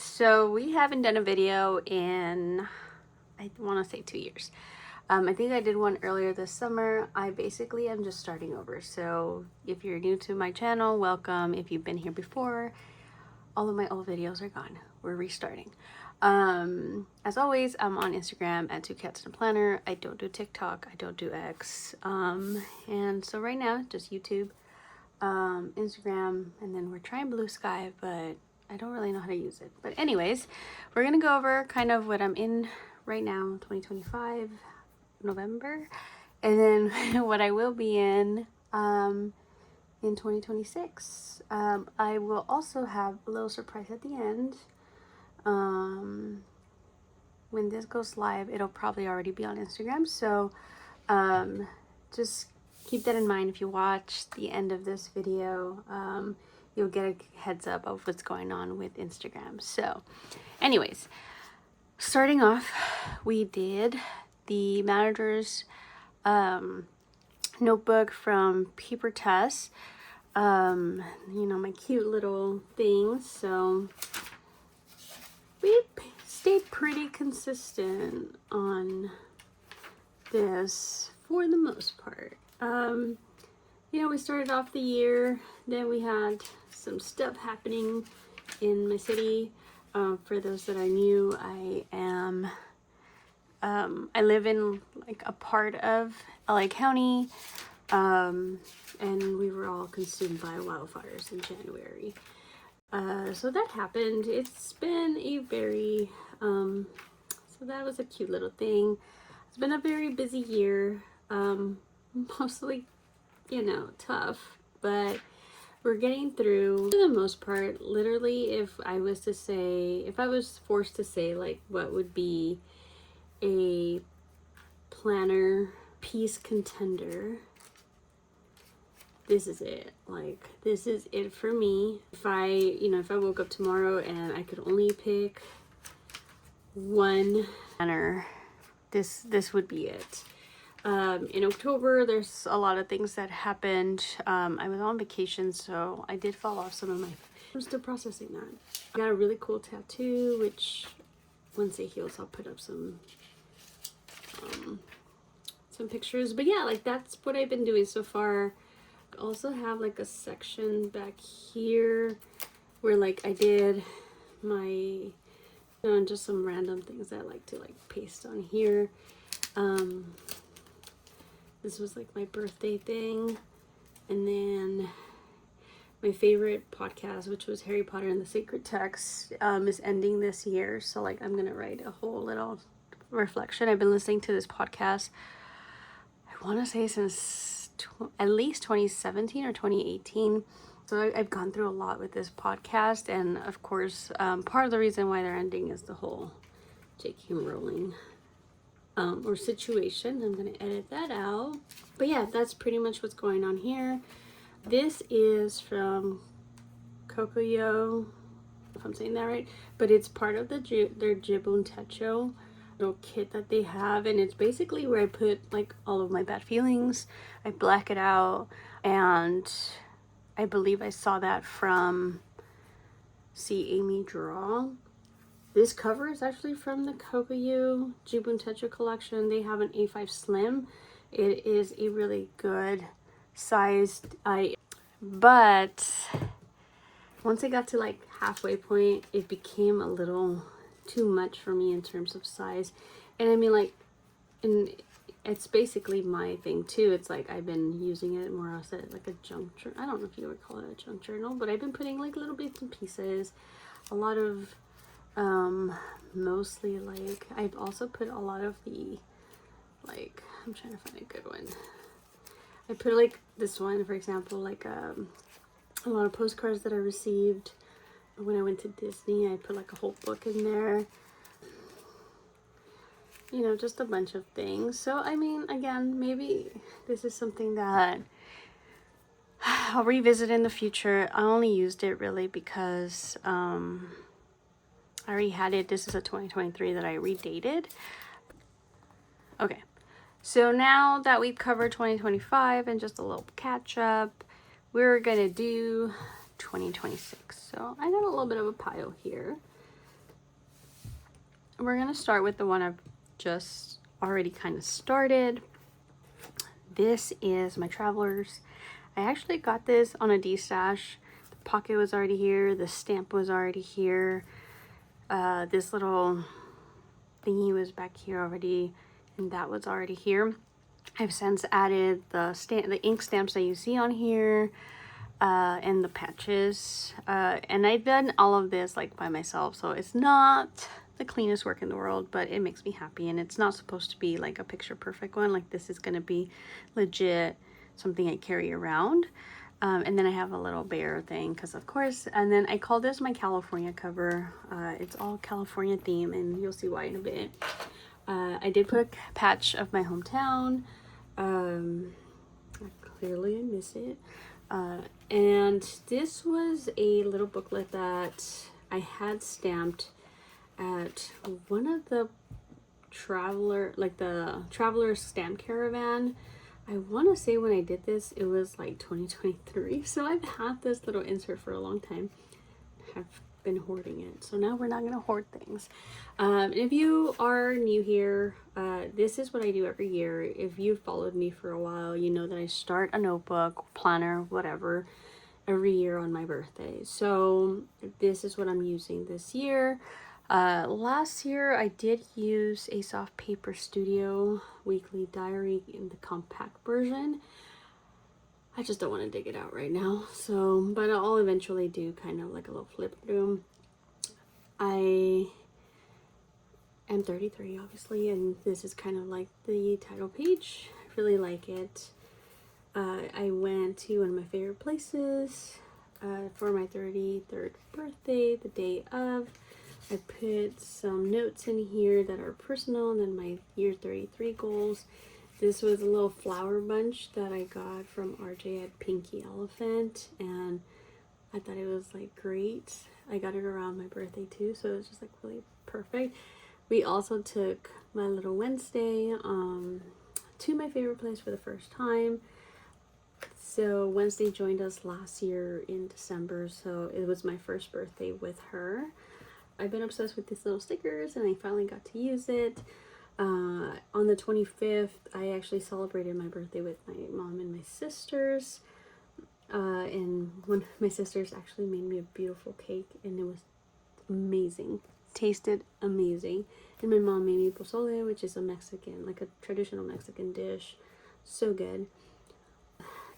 So we haven't done a video in, I want to say 2 years. I think I did one earlier this summer. I basically am just starting over. So if you're new to my channel, welcome. If you've been here before, all of my old videos are gone. We're restarting. As always, I'm on Instagram at 2cats&a planner. I don't do TikTok. I don't do X. And so right now, just YouTube, Instagram, and then we're trying Blue Sky, but I don't really know how to use it. But anyways, we're gonna go over kind of what I'm in right now, 2025, November, and then what I will be in 2026. I will also have a little surprise at the end. When this goes live, it'll probably already be on Instagram, so just keep that in mind. If you watch the end of this video, you'll get a heads up of what's going on with Instagram. So anyways, starting off, we did the manager's notebook from Paper Tess. You know, my cute little things. So we stayed pretty consistent on this for the most part. You know, we started off the year, then we had some stuff happening in my city. For those that are new, I live in like a part of LA County, and we were all consumed by wildfires in January. So that happened. It's been a very, so that was a cute little thing. It's been a very busy year, mostly, you know, tough, but we're getting through for the most part. Literally, if I was forced to say like what would be a planner piece contender, this is it. Like, this is it for me. If I woke up tomorrow and I could only pick one planner, this would be it. In October, there's a lot of things that happened. I was on vacation, so I did fall off some of I'm still processing that. I got a really cool tattoo, which once it heals, I'll put up some pictures. But yeah, like, that's what I've been doing so far. I also have like a section back here where like I did my, just some random things that I like to like paste on here. This was like my birthday thing, and then my favorite podcast, which was Harry Potter and the Sacred Text, is ending this year. So like I'm gonna write a whole little reflection. I've been listening to this podcast, I want to say since at least 2017 or 2018. So I've gone through a lot with this podcast, and of course, part of the reason why they're ending is the whole J.K. Rowling or situation. I'm gonna edit that out, but yeah, that's pretty much what's going on here. This is from Kokoyo, if I'm saying that right, but it's part of their Jibun Techo little kit that they have, and it's basically where I put like all of my bad feelings. I black it out, and I believe I saw that from See Amy Draw. This cover is actually from the Kokoyo Jibun Techo collection. They have an A5 Slim. It is a really good sized but once I got to like halfway point, it became a little too much for me in terms of size. And I mean, like, and it's basically my thing too. It's like I've been using it more as like a junk journal. I don't know if you would call it a junk journal, but I've been putting like little bits and pieces, a lot of mostly like, I've also put a lot of the, like, I'm trying to find a good one. I put like this one, for example, like a lot of postcards that I received when I went to Disney. I put like a whole book in there, you know, just a bunch of things. So I mean, again, maybe this is something that I'll revisit in the future. I only used it really because I already had it. This is a 2023 that I redated. Okay, so now that we've covered 2025 and just a little catch up, we're gonna do 2026. So I got a little bit of a pile here. we're gonna start with the one I've just already kind of started. This is my Travelers. I actually got this on a D-stash. The pocket was already here, the stamp was already here, this little thingy was back here already, and that was already here. I've since added the ink stamps that you see on here, and the patches, and I've done all of this like by myself, so it's not the cleanest work in the world, but it makes me happy. And it's not supposed to be like a picture perfect one. Like, this is gonna be legit something I carry around. And then I have a little bear thing, because of course. And then I call this my California cover. It's all California theme, and you'll see why in a bit. I did put a patch of my hometown. Clearly I miss it. And this was a little booklet that I had stamped at one of the Traveler stamp caravan. I want to say when I did this, it was like 2023. So I've had this little insert for a long time. I've been hoarding it. So now we're not going to hoard things. If you are new here, this is what I do every year. If you've followed me for a while, you know that I start a notebook, planner, whatever, every year on my birthday. So this is what I'm using this year. Last year I did use a Soft Paper Studio weekly diary in the compact version. I just don't want to dig it out right now. So, but I'll eventually do kind of like a little flip through. I am 33, obviously, and this is kind of like the title page. I really like it. I went to one of my favorite places for my 33rd birthday, the day of. I put some notes in here that are personal, and then my year 33 goals. This was a little flower bunch that I got from RJ at Pinky Elephant, and I thought it was like great. I got it around my birthday too, so it was just like really perfect. We also took my little Wednesday to my favorite place for the first time. So Wednesday joined us last year in December, so it was my first birthday with her. I've been obsessed with these little stickers, and I finally got to use it. On the 25th, I actually celebrated my birthday with my mom and my sisters. And one of my sisters actually made me a beautiful cake, and it was amazing. Tasted amazing. And my mom made me pozole, which is a Mexican, like a traditional Mexican dish. So good.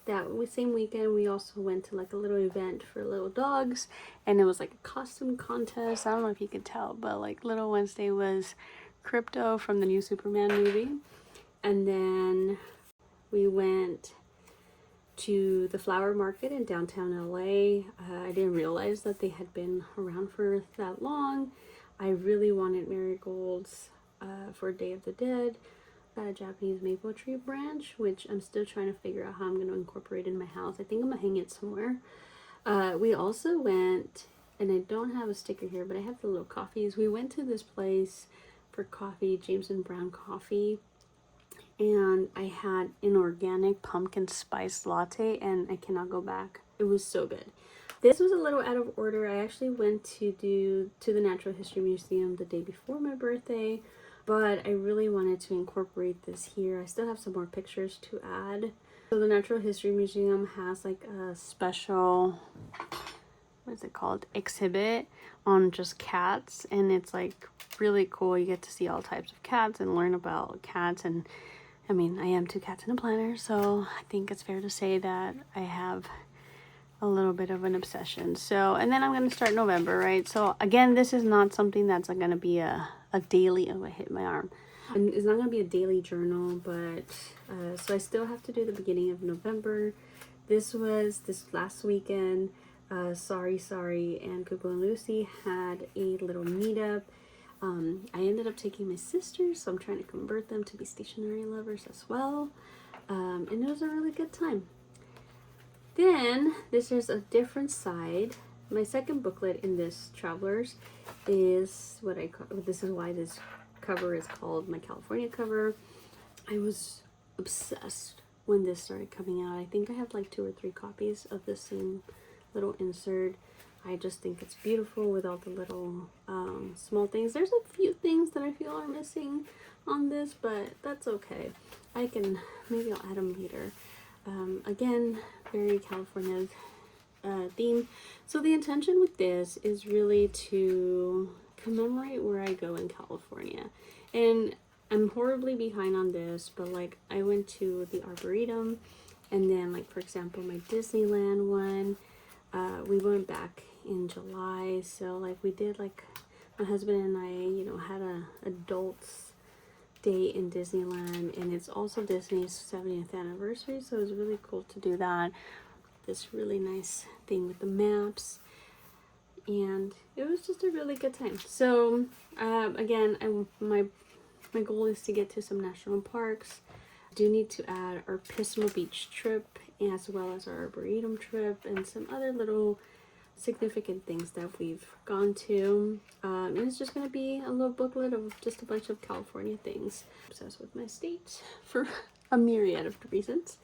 That same weekend, we also went to like a little event for little dogs, and it was like a costume contest. I don't know if you could tell, but like Little Wednesday was Crypto from the new Superman movie. And then we went to the flower market in downtown LA. I didn't realize that they had been around for that long. I really wanted marigolds for Day of the Dead. Got a Japanese maple tree branch, which I'm still trying to figure out how I'm going to incorporate in my house. I think I'm going to hang it somewhere. We also went, and I don't have a sticker here, but I have the little coffees. We went to this place for coffee, Jameson Brown Coffee, and I had an organic pumpkin spice latte, and I cannot go back. It was so good. This was a little out of order. I actually went to the Natural History Museum the day before my birthday, but I really wanted to incorporate this here. I still have some more pictures to add. So the Natural History Museum has like a special, what is it called, exhibit on just cats, and it's like really cool. You get to see all types of cats and learn about cats. And I mean, I am 2 cats in a planner, so I think it's fair to say that I have a little bit of an obsession. So, and then I'm going to start November, right? So again, this is not something that's going to be a daily, oh, I hit my arm. And it's not going to be a daily journal, but so I still have to do the beginning of November. This was this last weekend. Sorry and Cuckoo and Lucy had a little meetup. I ended up taking my sisters, so I'm trying to convert them to be stationery lovers as well. And it was a really good time. Then this is a different side. My second booklet in this Travelers is what I call, this is why this cover is called my California cover. I was obsessed when this started coming out. I think I have like 2 or 3 copies of the same little insert. I just think it's beautiful with all the little small things. There's a few things that I feel are missing on this, but that's okay. Maybe I'll add them later. Again, very California theme. So the intention with this is really to commemorate where I go in California. And I'm horribly behind on this, but like I went to the Arboretum, and then like for example my Disneyland one, we went back in July, so like we did, like my husband and I, you know, had a adults day in Disneyland, and it's also Disney's 70th anniversary, so it was really cool to do that. This really nice thing with the maps, and it was just a really good time. So again, my goal is to get to some national parks. I do need to add our Pismo Beach trip, as well as our Arboretum trip, and some other little significant things that we've gone to. And it's just going to be a little booklet of just a bunch of California things. I'm obsessed with my state for a myriad of reasons.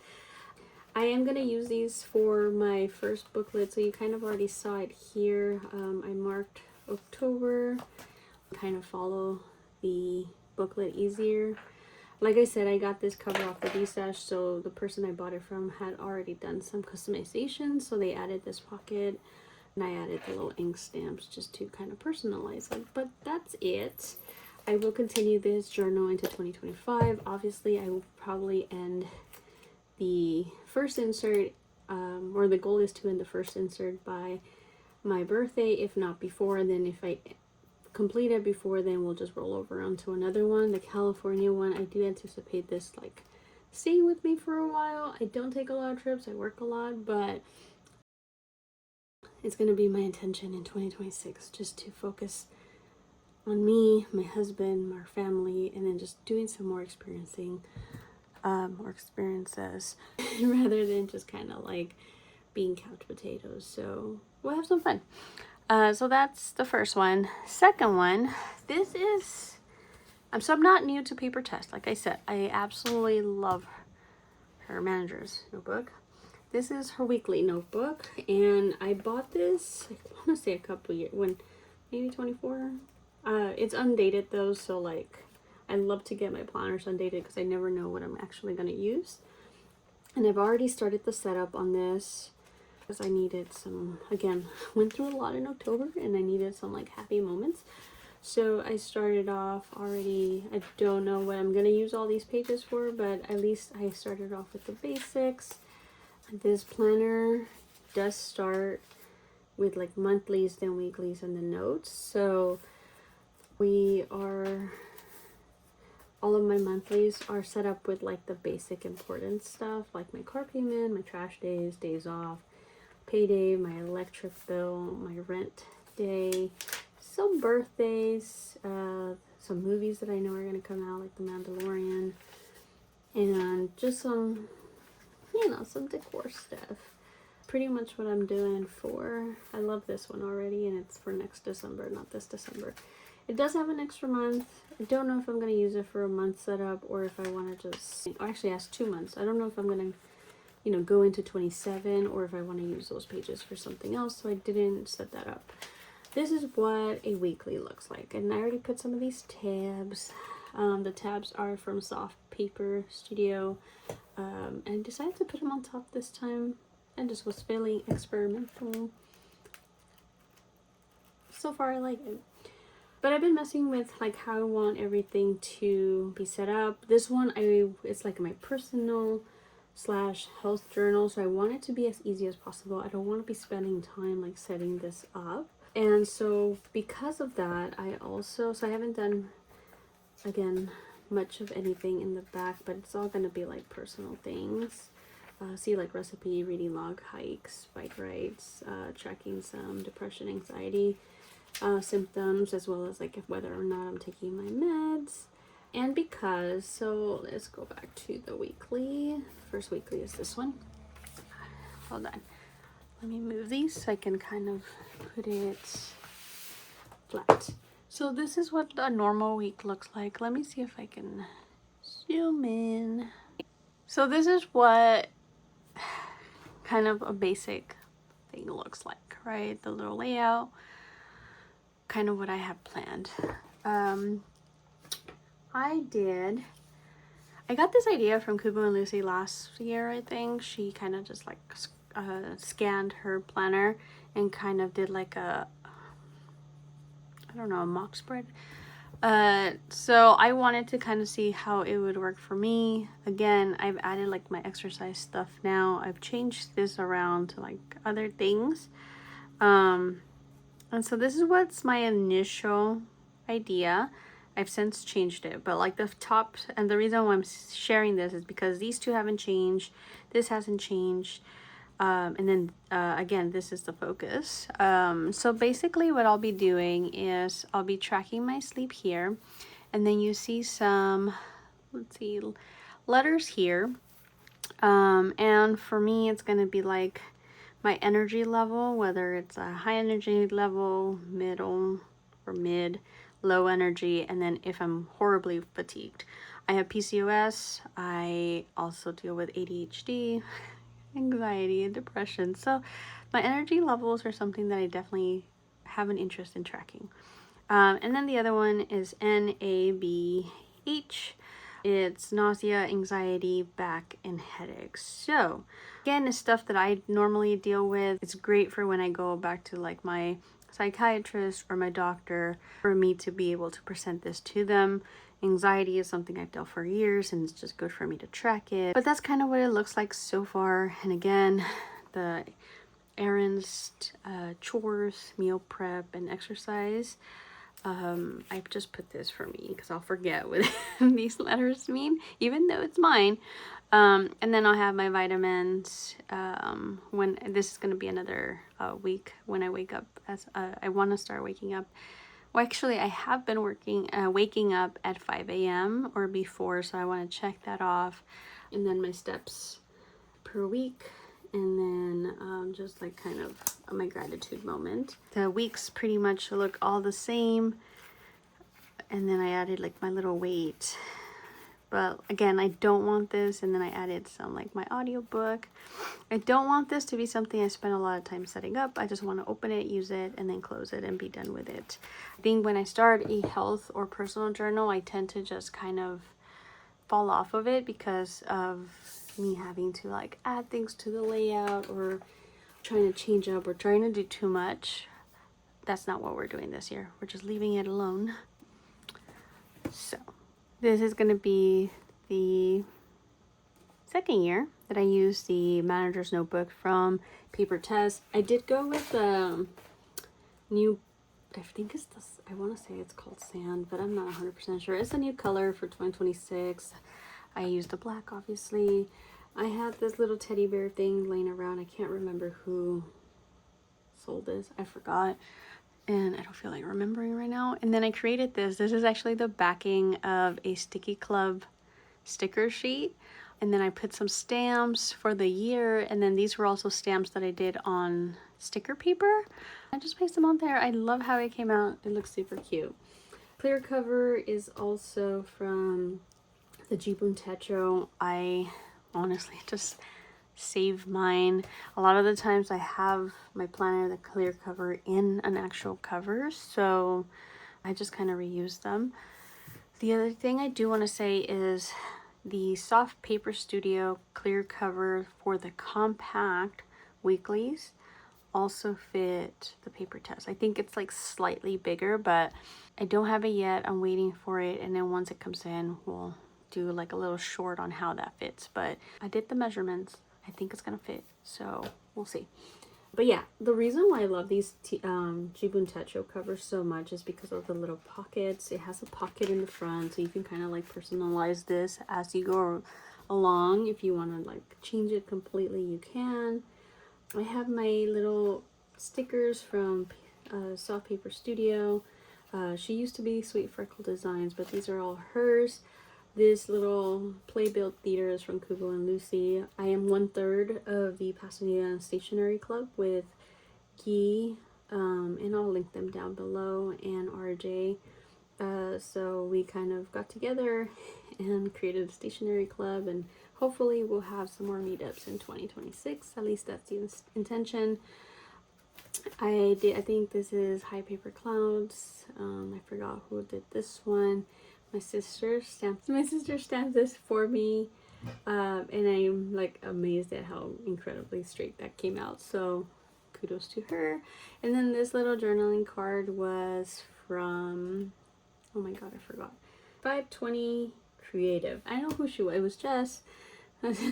I am going to use these for my first booklet, so you kind of already saw it here. I marked October, kind of follow the booklet easier. Like I said, I got this cover off the D-Stash, so the person I bought it from had already done some customization, so they added this pocket, and I added the little ink stamps just to kind of personalize it. But that's it. I will continue this journal into 2025. Obviously, I will probably end the first insert, or the goal is to end the first insert by my birthday, if not before. And then if I complete it before then, we'll just roll over onto another one. The California one, I do anticipate this like staying with me for a while. I don't take a lot of trips, I work a lot, but it's going to be my intention in 2026 just to focus on me, my husband, our family, and then just doing some more experiences rather than just kind of like being couch potatoes. So we'll have some fun. So that's the first one. Second one, this is, so I'm not new to Paper Test. Like I said, I absolutely love her manager's notebook. This is her weekly notebook, and I bought this, I want to say a couple years, when, maybe 24. It's undated though, so like I love to get my planners undated because I never know what I'm actually going to use. And I've already started the setup on this because I needed some, again, went through a lot in October, and I needed some like happy moments. So I started off already, I don't know what I'm going to use all these pages for, but at least I started off with the basics. This planner does start with like monthlies, then weeklies, and the notes. So all of my monthlies are set up with like the basic important stuff, like my car payment, my trash days, days off, payday, my electric bill, my rent day, some birthdays, some movies that I know are going to come out, like The Mandalorian, and just some, you know, some decor stuff. Pretty much what I'm doing for, I love this one already, and it's for next December, not this December. It does have an extra month. I don't know if I'm going to use it for a month setup, or if I want to just, actually it has 2 months. I don't know if I'm going to, you know, go into 27, or if I want to use those pages for something else, so I didn't set that up. This is what a weekly looks like, and I already put some of these tabs. The tabs are from Soft Paper Studio, and I decided to put them on top this time. I just was feeling experimental. So far I like it. But I've been messing with like how I want everything to be set up. This one, it's like my personal / health journal, so I want it to be as easy as possible. I don't want to be spending time like setting this up. And so because of that, I haven't done, again, much of anything in the back, but it's all going to be like personal things. See like recipe, reading log, hikes, bike rides, tracking some depression, anxiety symptoms, as well as like whether or not I'm taking my meds. And because, so let's go back to the weekly. First weekly is this one. Hold on. Let me move these so I can kind of put it flat. So this is what a normal week looks like. Let me see if I can zoom in. So this is what kind of a basic thing looks like, write the little layout, kind of what I have planned. I got this idea from Kubo and Lucy last year, I think. She kind of just like scanned her planner and kind of did like a, I don't know, a mock spread. So I wanted to kind of see how it would work for me. Again, I've added like my exercise stuff now. I've changed this around to like other things. And so this is what's my initial idea. I've since changed it, but like the top, and the reason why I'm sharing this is because these two haven't changed. This hasn't changed. And then again, this is the focus. So basically what I'll be doing is I'll be tracking my sleep here, and then you see some, let's see, letters here. And for me, it's going to be like my energy level, whether it's a high energy level, middle or mid, low energy, and then if I'm horribly fatigued. I have PCOS. I also deal with ADHD, anxiety, and depression. So my energy levels are something that I definitely have an interest in tracking. And then the other one is NABH. It's nausea, anxiety, back, and headaches. So again, it's stuff that I normally deal with. It's great for when I go back to like my psychiatrist or my doctor for me to be able to present this to them. Anxiety is something I've dealt for years, and it's just good for me to track it. But that's kind of what it looks like so far. And again, the errands, chores, meal prep, and exercise. I've just put this for me because I'll forget what these letters mean, even though it's mine. And then I'll have my vitamins. When this is going to be another week when I wake up, as I want to start waking up. Well, actually, I have been waking up at 5 a.m. or before, so I want to check that off. And then my steps per week. And then just like kind of my gratitude moment. The weeks pretty much look all the same. And then I added like my little weight. But again, I don't want this. And then I added some like my audiobook. I don't want this to be something I spend a lot of time setting up. I just want to open it, use it, and then close it and be done with it. I think when I start a health or personal journal, I tend to just kind of fall off of it because of me having to like add things to the layout or trying to change up or trying to do too much. That's not what we're doing this year. We're just leaving it alone. So this is going to be the second year that I used the manager's notebook from Paper Test. I did go with the new, I think it's this, I want to say it's called Sand, but I'm not 100% sure. It's a new color for 2026. I used the black, obviously. I had this little teddy bear thing laying around. I can't remember who sold this. I forgot. And I don't feel like remembering right now. And then I created this. This is actually the backing of a Sticky Club sticker sheet. And then I put some stamps for the year. And then these were also stamps that I did on sticker paper. I just pasted them on there. I love how it came out. It looks super cute. Clear cover is also from the Jibun Techo. I honestly just save mine. A lot of the times I have my planner, the clear cover, in an actual cover, so I just kind of reuse them. The other thing I do want to say is the Soft Paper Studio clear cover for the compact weeklies also fit the Paper Test. I think it's like slightly bigger, but I don't have it yet. I'm waiting for it, and then once it comes in, we'll do like a little short on how that fits. But I did the measurements. I think it's gonna fit, so we'll see. But yeah, the reason why I love these Jibun Techo covers so much is because of the little pockets. It has a pocket in the front, so you can kind of like personalize this as you go along. If you want to like change it completely, you can. I have my little stickers from Soft Paper Studio. She used to be Sweet Freckle Designs, but these are all hers. This little Playbill Theater is from Kubo and Lucy. I am 1/3 of the Pasadena Stationery Club with Guy, and I'll link them down below, and RJ. So we kind of got together and created a stationery club, and hopefully we'll have some more meetups in 2026. At least that's the intention. I think this is High Paper Clouds. I forgot who did this one. My sister stamped this for me. And I'm like amazed at how incredibly straight that came out. So kudos to her. And then this little journaling card was from, oh my god, I forgot. 520 Creative. I know who she was. It was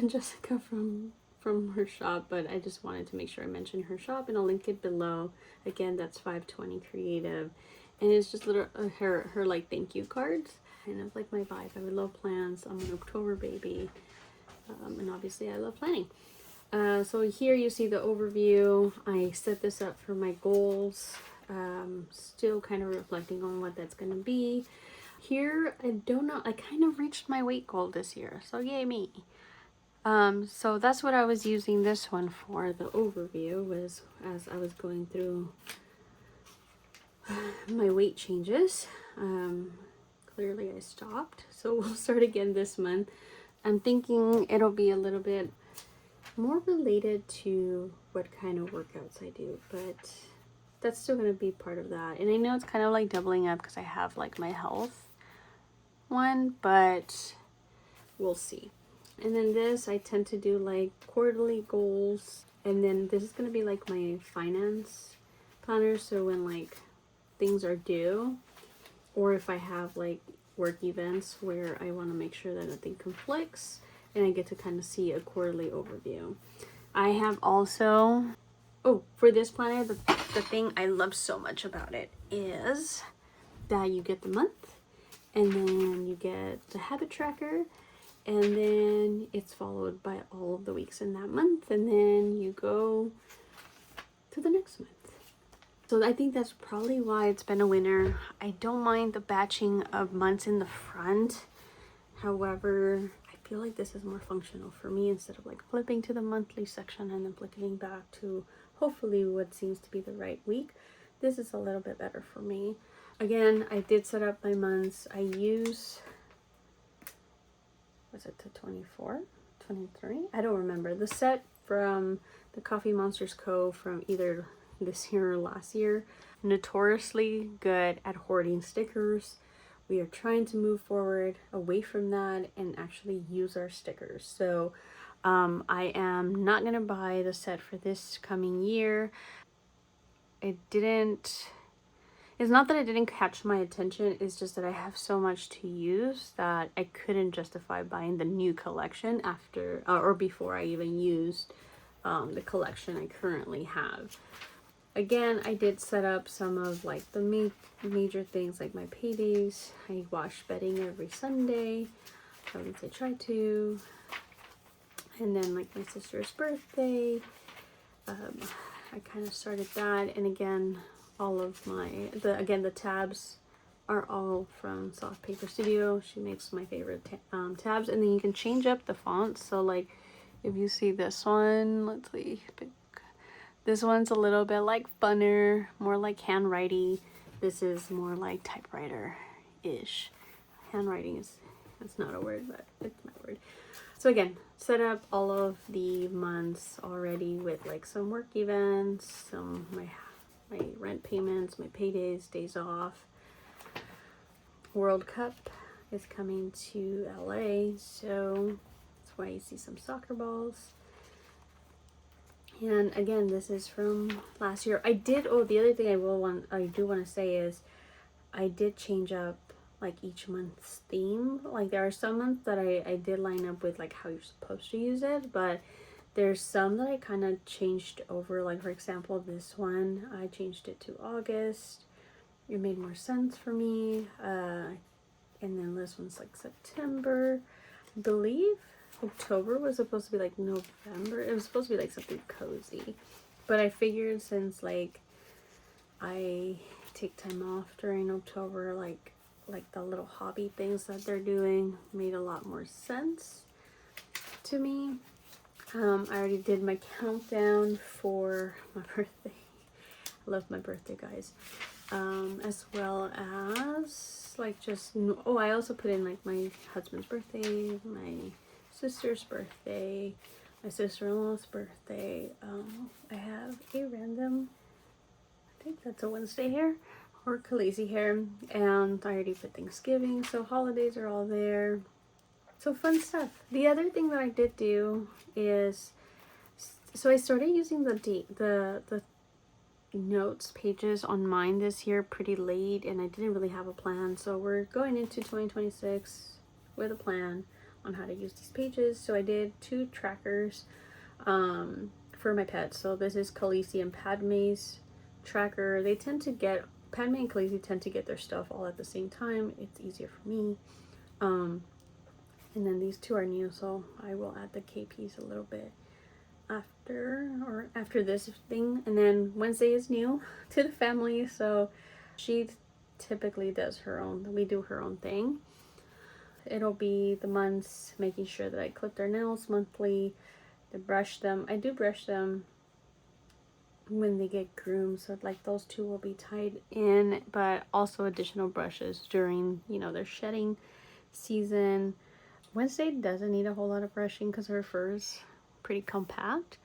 Jessica from her shop, but I just wanted to make sure I mentioned her shop, and I'll link it below. Again, that's 520 Creative, and it's just little her like thank you cards. Kind of like my vibe. I would love plans. I'm an October baby, and obviously I love planning. So here you see the overview. I set this up for my goals. Still kind of reflecting on what that's going to be. Here, I don't know. I kind of reached my weight goal this year, so yay me. So that's what I was using this one for. The overview was as I was going through my weight changes. Clearly I stopped, so we'll start again this month. I'm thinking it'll be a little bit more related to what kind of workouts I do, but that's still going to be part of that. And I know it's kind of like doubling up because I have like my health one, but we'll see. And then this, I tend to do like quarterly goals. And then this is going to be like my finance planner. So when like things are due, or if I have like work events where I want to make sure that nothing conflicts, and I get to kind of see a quarterly overview. I have also, oh, for this planner, the thing I love so much about it is that you get the month, and then you get the habit tracker, and then it's followed by all of the weeks in that month, and then you go to the next month. So I think that's probably why it's been a winner. I don't mind the batching of months in the front. However, I feel like this is more functional for me instead of like flipping to the monthly section and then flipping back to hopefully what seems to be the right week. This is a little bit better for me. Again, I did set up my months. I use, was it to 24, 23? I don't remember. The set from the Coffee Monsters Co. from either this year or last year. Notoriously good at hoarding stickers. We are trying to move forward away from that and actually use our stickers. So I am not going to buy the set for this coming year. It's not that it didn't catch my attention, it's just that I have so much to use that I couldn't justify buying the new collection after or before I even used the collection I currently have. Again, I did set up some of like the major things like my paydays. I wash bedding every Sunday, or at least I try to. And then like my sister's birthday, I kind of started that. And again, all of the tabs are all from Soft Paper Studio. She makes my favorite tabs, and then you can change up the fonts. So like if you see this one, let's see, this one's a little bit like funner, more like handwriting. This is more like typewriter-ish. Handwriting it's not a word, but it's my word. So again, set up all of the months already with like some work events, some my rent payments, my paydays, days off. World Cup is coming to LA, so that's why you see some soccer balls. And again, this is from last year. The other thing I do want to say is I did change up like each month's theme. Like there are some months that I did line up with like how you're supposed to use it, but there's some that I kind of changed over. Like for example, this one, I changed it to August. It made more sense for me. And then this one's like September, I believe. October was supposed to be like November. It was supposed to be like something cozy, but I figured since like I take time off during October, like the little hobby things that they're doing made a lot more sense to me. I already did my countdown for my birthday. I love my birthday, guys. As well as like I also put in like my husband's birthday, my sister's birthday, my sister-in-law's birthday. I have a random I think that's a Wednesday hair or Khaleesi hair. And I already put Thanksgiving, so holidays are all there. So fun stuff. The other thing that I did do is, so I started using the notes pages on mine this year pretty late, and I didn't really have a plan. So we're going into 2026 with a plan on how to use these pages. So I did 2 trackers for my pets. So this is Khaleesi and Padme's tracker. They tend to get, Padme and Khaleesi tend to get their stuff all at the same time. It's easier for me. And then these 2 are new, so I will add the KPs a little bit after this thing. And then Wednesday is new to the family, so she typically does her own, we do her own thing. It'll be the months, making sure that I clip their nails monthly, to brush them. I do brush them when they get groomed, so like those 2 will be tied in, but also additional brushes during, you know, their shedding season. Wednesday doesn't need a whole lot of brushing because her fur is pretty compact.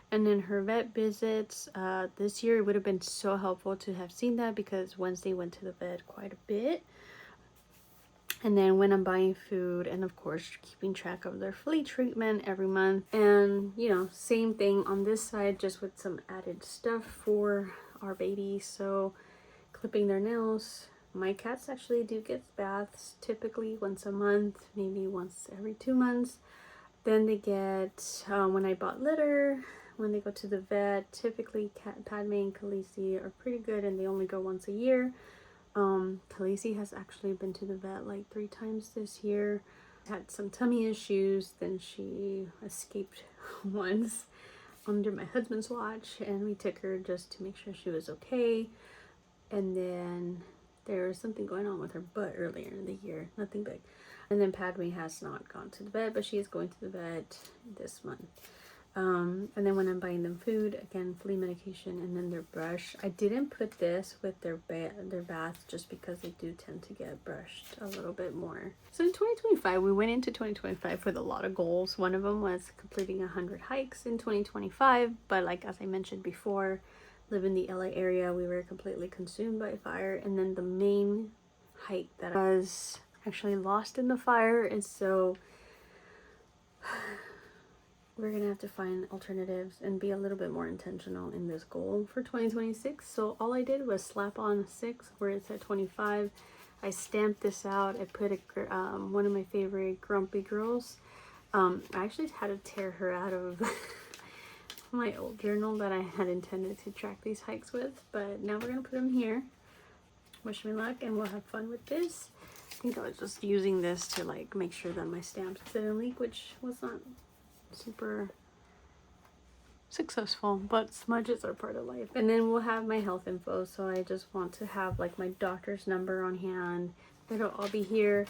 And then her vet visits, this year it would have been so helpful to have seen that because Wednesday went to the vet quite a bit. And then when I'm buying food, and of course keeping track of their flea treatment every month. And you know, same thing on this side, just with some added stuff for our babies. So clipping their nails. My cats actually do get baths typically once a month, maybe once every 2 months. Then they get, when I bought litter, when they go to the vet, typically Padme and Khaleesi are pretty good, and they only go once a year. Khaleesi has actually been to the vet like 3 times this year. Had some tummy issues, then she escaped once under my husband's watch, and we took her just to make sure she was okay. And then there was something going on with her butt earlier in the year, nothing big. And then Padme has not gone to the vet, but she is going to the vet this month. And then when I'm buying them food, again, flea medication, and then their brush. I didn't put this with their bath just because they do tend to get brushed a little bit more. So in 2025, we went into 2025 with a lot of goals. One of them was completing 100 hikes in 2025, but like as I mentioned before, live in the LA area, we were completely consumed by fire. And then the main hike that was actually lost in the fire, and so we're gonna have to find alternatives and be a little bit more intentional in this goal for 2026. So all I did was slap on 6 where it's at 25. I stamped this out. I put one of my favorite Grumpy Girls. I actually had to tear her out of my old journal that I had intended to track these hikes with, but now we're gonna put them here. Wish me luck, and we'll have fun with this. I think I was just using this to like make sure that my stamps didn't leak, which was not super successful, but smudges are part of life. And then we'll have my health info, so I just want to have like my doctor's number on hand. It'll all be here.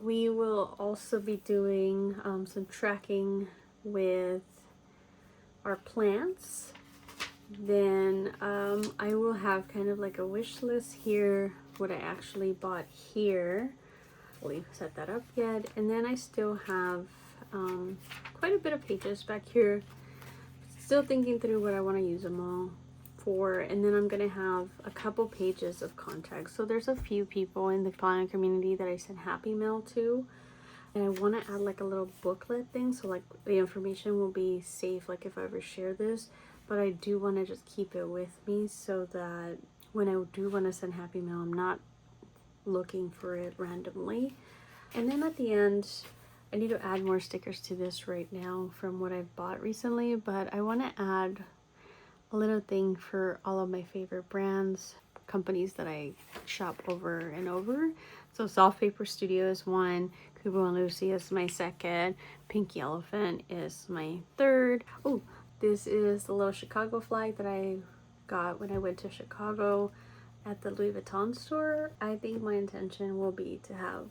We will also be doing some tracking with our plants. Then I will have kind of like a wish list here, what I actually bought here. We've set that up yet. And then I still have quite a bit of pages back here. Still thinking through what I want to use them all for. And then I'm going to have a couple pages of contacts. So there's a few people in the planner community that I send happy mail to. And I want to add like a little booklet thing, so like the information will be safe, like if I ever share this. But I do want to just keep it with me so that when I do want to send happy mail, I'm not looking for it randomly. And then at the end, I need to add more stickers to this right now from what I've bought recently, but I want to add a little thing for all of my favorite brands, companies that I shop over and over. So Soft Paper Studio is one, Kubo and Lucy is my second, Pinky Elephant is my third. Oh, this is the little Chicago flag that I got when I went to Chicago at the Louis Vuitton store. I think my intention will be to have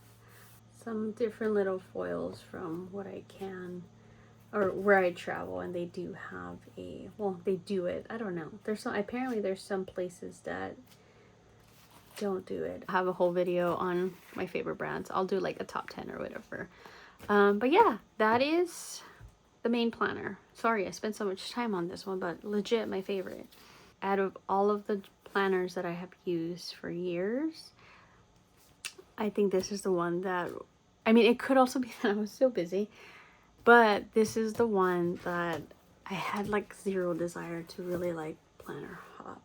some different little foils from what I can, or where I travel, and they do have a, well, they do it, I don't know, there's some, apparently there's some places that don't do it. I have a whole video on my favorite brands. I'll do like a top 10 or whatever. But yeah, that is the main planner. Sorry, I spent so much time on this one, but legit my favorite. Out of all of the planners that I have used for years, I think this is the one that, I mean, it could also be that I was so busy, but this is the one that I had like zero desire to really like planner hop.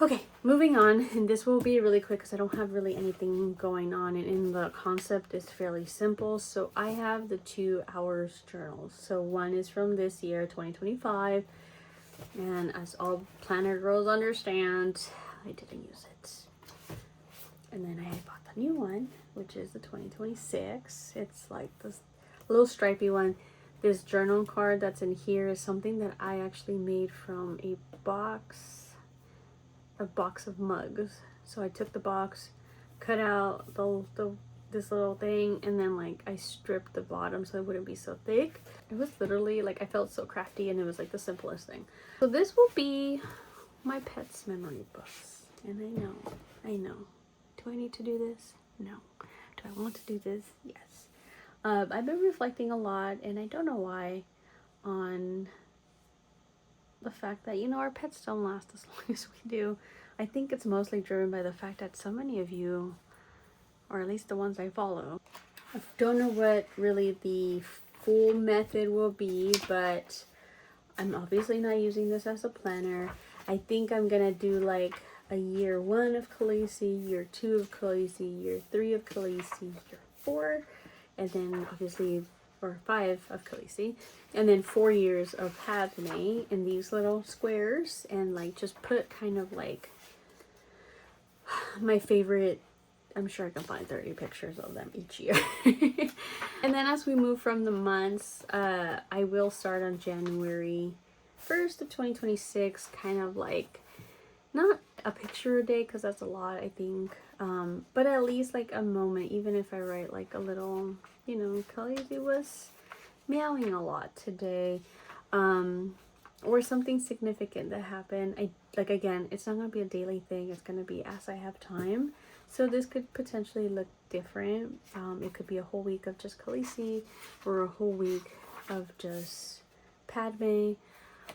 Okay, moving on, and this will be really quick because I don't have really anything going on, and the concept is fairly simple. So I have the 2 hours journals. So one is from this year, 2025, and as all planner girls understand, I didn't use it. And then I bought the new one, which is the 2026. It's like this little stripy one. This journal card that's in here is something that I actually made from a box of mugs. So I took the box, cut out this little thing, and then like I stripped the bottom so it wouldn't be so thick. It was literally like, I felt so crafty, and it was like the simplest thing. So this will be my pet's memory books. And I know. Do I need to do this? No. Do I want to do this? Yes. I've been reflecting a lot, and I don't know why, on the fact that, you know, our pets don't last as long as we do. I think it's mostly driven by the fact that so many of you, or at least the ones I follow, I don't know what really the full method will be, but I'm obviously not using this as a planner. I think I'm gonna do like a year 1 of Khaleesi, year 2 of Khaleesi, year 3 of Khaleesi, year 4, and then obviously, or 5 of Khaleesi, and then 4 years of Padme in these little squares, and like just put kind of like my favorite. I'm sure I can find 30 pictures of them each year. And then as we move from the months, I will start on January 1st of 2026, kind of like, not a picture a day because that's a lot, I think, but at least like a moment, even if I write like a little, you know, Khaleesi was meowing a lot today, or something significant that happened. I like, again, it's not going to be a daily thing, it's going to be as I have time. So this could potentially look different. It could be a whole week of just Khaleesi, or a whole week of just Padme.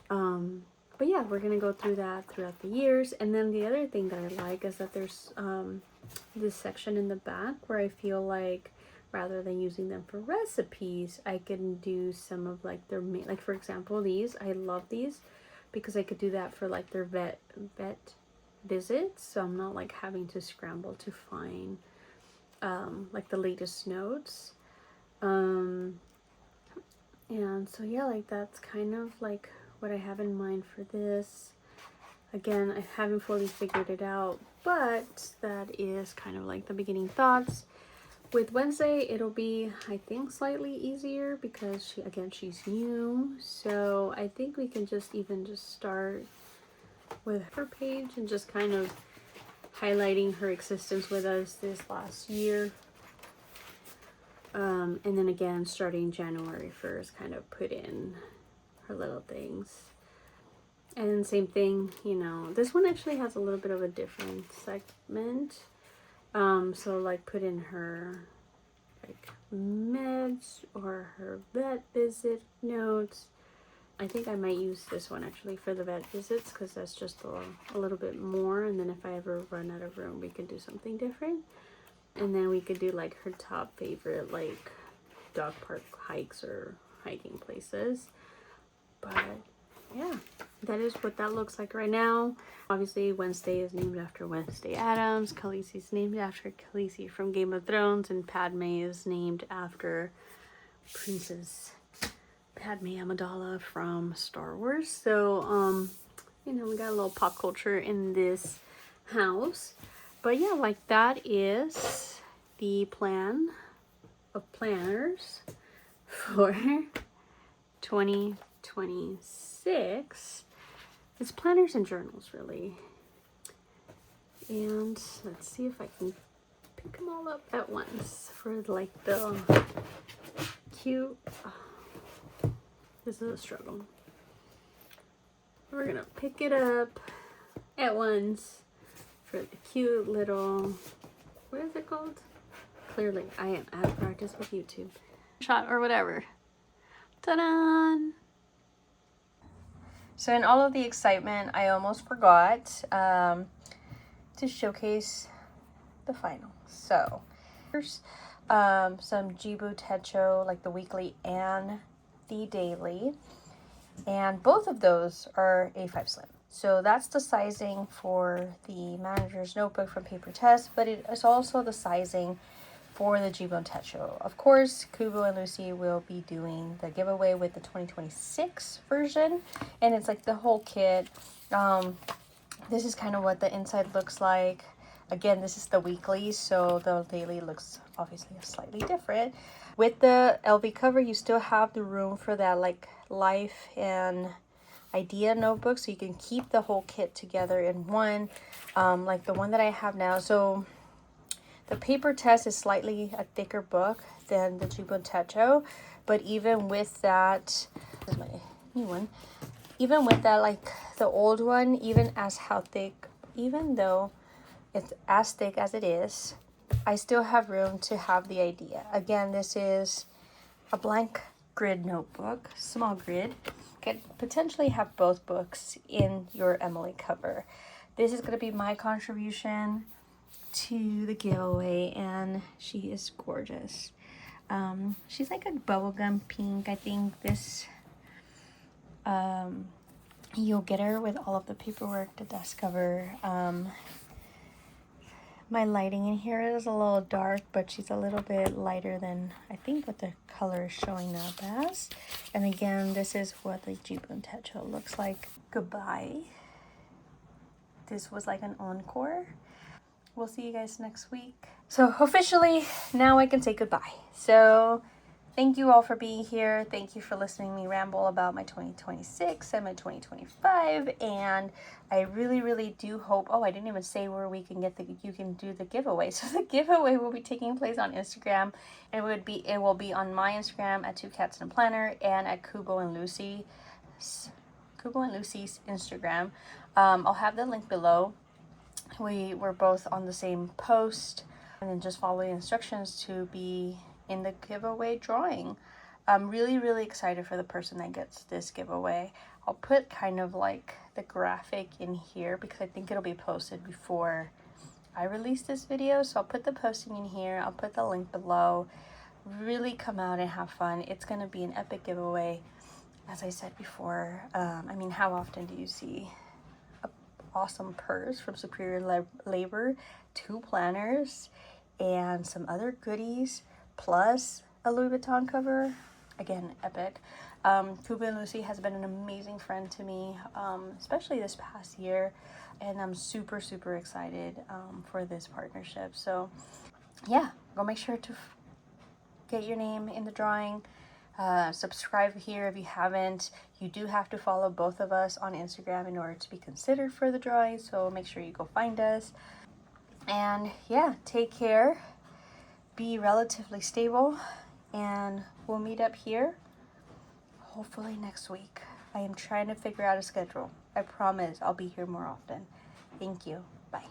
But yeah, we're gonna go through that throughout the years. And then the other thing that I like is that there's this section in the back where I feel like, rather than using them for recipes, I can do some of like their main, like for example these, I love these because I could do that for like their vet visits, so I'm not like having to scramble to find like the latest notes. And so yeah, like that's kind of like what I have in mind for this. Again, I haven't fully figured it out, but that is kind of like the beginning thoughts. With Wednesday, it'll be, I think, slightly easier because she's new. So I think we can just start with her page and just kind of highlighting her existence with us this last year. And then again, starting January 1st, kind of put in her little things. And same thing, you know, this one actually has a little bit of a different segment. So like put in her like meds or her vet visit notes. I think I might use this one actually for the vet visits because that's just a little bit more. And then if I ever run out of room, we could do something different. And then we could do like her top favorite like dog park hikes or hiking places. But yeah, that is what that looks like right now. Obviously, Wednesday is named after Wednesday Addams. Khaleesi is named after Khaleesi from Game of Thrones, and Padme is named after Princess Padme Amidala from Star Wars. So, you know, we got a little pop culture in this house. But yeah, like that is the plan of planners for 2026. It's planners and journals, really. And let's see if I can pick them all up at once for like the cute. Oh, this is a struggle. We're gonna pick it up at once for the cute little, what is it called? Clearly, I am out of practice with YouTube. Shot or whatever. Ta-da! So in all of the excitement, I almost forgot to showcase the final. So here's some Jibu Techo, like the weekly and the daily. And both of those are A5 Slim. So that's the sizing for the manager's notebook from Paper Test, but it is also the sizing for the Jibu Techo. Of course, Kubo and Lucy will be doing the giveaway with the 2026 version, and it's like the whole kit. This is kind of what the inside looks like. Again, this is the weekly, so the daily looks obviously slightly different. With the LV cover, you still have the room for that like life and idea notebook, so you can keep the whole kit together in one, like the one that I have now. So the Paper Test is slightly a thicker book than the Jibu Techo, but even with that, this is my new one. Even with that, like the old one, even though it's as thick as it is, I still have room to have the idea. Again, this is a blank grid notebook, small grid. Could potentially have both books in your Emily cover. This is going to be my contribution to the giveaway, and she is gorgeous. She's like a bubblegum pink. I think this you'll get her with all of the paperwork, the desk cover. My lighting in here is a little dark, but she's a little bit lighter than I think what the color is showing up as. And again, this is what the Jibu Techo looks like. Goodbye. This was like an encore. We'll see you guys next week. So officially, now I can say goodbye. So thank you all for being here. Thank you for listening to me ramble about my 2026 and my 2025. And I really do hope, oh, I didn't even say where we can get you can do the giveaway. So the giveaway will be taking place on Instagram. It will be on my Instagram at 2 Cats and a Planner, and at Kubo and Lucy's Instagram. I'll have the link below. We were both on the same post, and then just follow the instructions to be in the giveaway drawing. I'm really excited for the person that gets this giveaway. I'll put kind of like the graphic in here because I think it'll be posted before I release this video. So I'll put the posting in here. I'll put the link below. Really come out and have fun. It's going to be an epic giveaway. As I said before, I mean, how often do you see awesome purse from Superior Labor, 2 planners, and some other goodies, plus a Louis Vuitton cover? Again, epic. Kubo and Lucy has been an amazing friend to me, especially this past year, and I'm super excited for this partnership. So yeah, go make sure to get your name in the drawing. Subscribe here if you haven't. You do have to follow both of us on Instagram in order to be considered for the drawing, so make sure you go find us. And yeah, take care, be relatively stable, and we'll meet up here hopefully next week. I am trying to figure out a schedule. I promise I'll be here more often. Thank you. Bye.